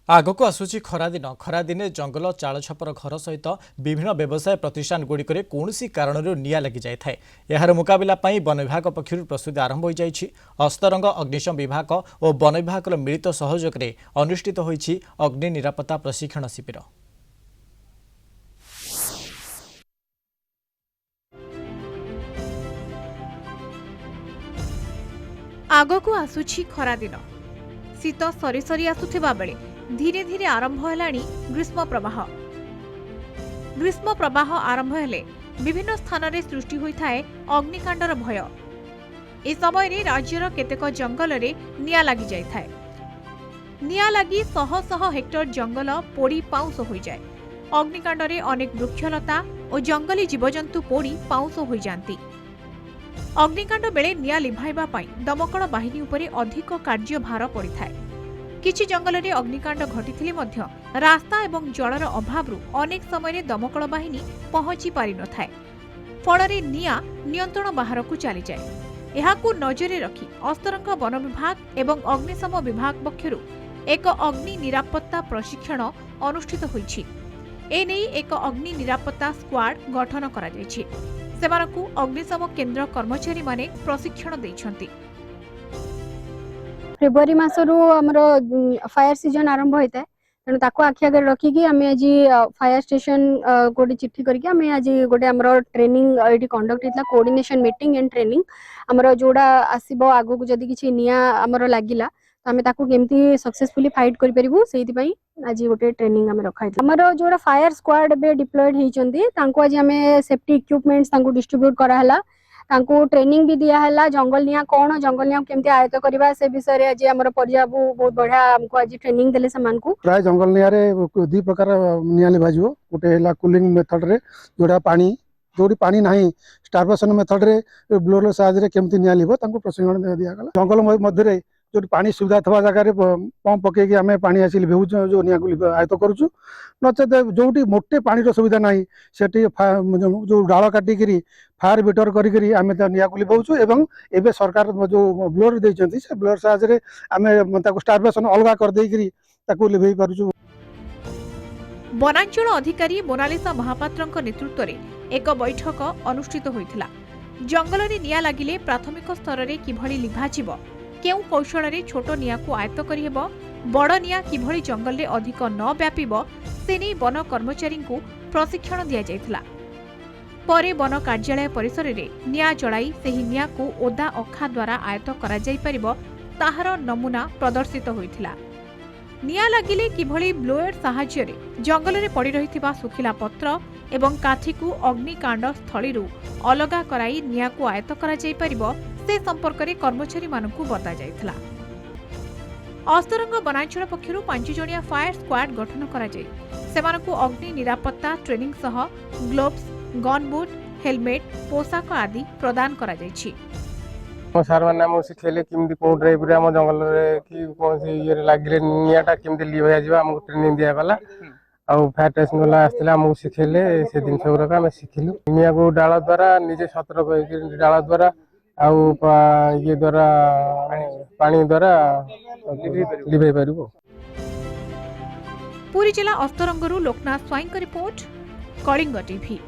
आगक आसूची खरा दिने जंगल चाल छपर घर सहित विभिन्न व्यवसाय प्रतिष्ठान गुड़िक कौन कारण निया लगी जाए। यार मुकाबला वन विभाग पक्षर प्रस्तुति आरंभ हो जाइछि। अस्तरंग अग्निशम विभाग और वन विभाग मिलित सहयोग में अनुष्ठित होइछि अग्नि निरापत्ता प्रशिक्षण शिविर। आगक आसूची खरा दिन शीत सरी सरी आसुथिबा बेले धीरे धीरे आरंभ हेलाणी ग्रीष्म प्रवाह आरंभ हेले विभिन्न स्थान रे सृष्टि होइथाए अग्निकांडर भय। ए समय रे राज्यर केतेक जंगल रे निया लागि जाइथाए। निया लागि शह शह हेक्टर जंगल पोड़ी पाउंस होई जाए। अग्निकांड रे अनेक वृक्षलता और जंगली जीवजंतु पोड़ी पाउंस होई जांती। अग्निकांड बेले निया लिभाइबा पई दमकल बाहिनी उपरे अधिक कार्यभार पड़िथाए। किछि जंगल रे अग्निकांड घटिथिले मध्य रास्ता एवं जलर अभावरु अनेक समय दमकल बाहिनी पहुंची पारि नथाए। फଳରେ निया नियंत्रण बाहरकु चली जाए। एहाकु नजरे रखी अस्तरंग वन विभाग एवं अग्निशम विभाग पक्षरु एक अग्नि निरापत्ता प्रशिक्षण अनुष्ठित होइछि। एने एक अग्नि निरापत्ता स्क्वाड गठन करा जाइछि। सेमानकु अग्निशम केन्द्र कर्मचारी माने प्रशिक्षण दैछन्ति। फेब्रुआरी मासरू आमर फायर सीजन आरंभ होता है तेणु ताको आखि आगे रखिकी आम आज फायर स्टेशन गोटे चिट्ठी करके आम आज गोटे आमर ट्रेनिंग ये कंडक्ट होता कोऑर्डिनेशन मीटिंग एंड ट्रेनिंग आमर जोड़ा आसब आगो को जदि किसी निया आमर लगिला तो आम ताको केमती सक्सेसफुली फाइट करि परिबु सेहि पई आज गोटे ट्रेनिंग आम रखा आमर जोड़ा फायर स्क्वाड एबे डिप्लॉयड होइचंती तांको आज आम सेफ्टी इक्विपमेंट्स तांको डिस्ट्रीब्यूट करा हला। तांको ट्रेनिंग भी दिया है जंगल निया कौन जंगल निया केमती आयत्त करबा से विषय रे आज हमर परिजाबु बहुत बढ़िया हमको आज ट्रेनिंग देले समान को प्राय जंगल निया रे दु प्रकार निया लिभाजिवो। गोटे हला कूलिंग मेथड रे जोड़ा पानी जोड़ी पानी नाही स्टारवेशन मेथड रे ब्लोअर साहाय्य रे केमती निया लिबो तांको प्रशिक्षण दिया गला। जंगल मध्य रे जो पानी सुविधा थवा जगह पंप पकईकि आम पानी आसी लिभेऊ जो निया को आयत्त करूँ नचेत जो मोटे पानी सुविधा ना से जो डाल काटिकी फायर बिटर करी आम निया को लिभेऊ एवं एवं सरकार जो ब्लोअर देते से ब्लोअर साहाय्य आम स्टारवेशन अलग करदेकरी लिभे पार्छु। वनांचल अधिकारी मोनालिसा महापात्रଙ୍କ नेतृत्व एक बैठक अनुष्ठित होइथिला। जंगल रे निया लागिले प्राथमिक स्तर रे किभଳି लिभाजिबो, केउ कौशल रे छोट निया को आयत्त करिहेबो, बड़ निया किभଳି जंगल रे अधिक न व्यापिबो से नै वन कर्मचारी को प्रशिक्षण दिया जायथिला। परे वन कार्यालय परिसर रे निया जलाई सेही निया को ओदा अखा द्वारा आयत्त करा जाय परिबो ताहार नमूना प्रदर्शित होइथिला। निया लागिले किभଳି ब्लोअर साहाय्य रे जंगल रे पड़ी रहिथिबा सुखिला पत्र एवं काठी को अग्निकांड स्थली अलगा कराई निया को आयत्त करा जाय परिबो से संपर्क में कर्मचारी मानकु बता जायथिला। अस्तरंग वनांचल पक्षरु 5 जणिया फायर स्क्वाड गठन करा जाय सेमानकु अग्नि निरापत्ता ट्रेनिंग सह ग्लोव्स, गन बूट, हेलमेट, पोशाक आदि प्रदान करा जायछि। सार मैंने आम शिखेले किमती कौ ड्राइव रे आम जंगल रे कि कौन से ये लगे नियाटा केमती लिभा जावा आमको ट्रेनिंग दिया गला। आउ फायर स्टेशन वाला आसते आमको शिखेले से जिन गुराक आम शिखिलु। निया को डाल द्वारा निजे सतर्क होकर डाल द्वारा आउ ये द्वारा पानी द्वारा लिभे पारिबो। पुरी जिला अस्तरंगरू लोकनाथ स्वाईं रिपोर्ट, कलिंग टीवी।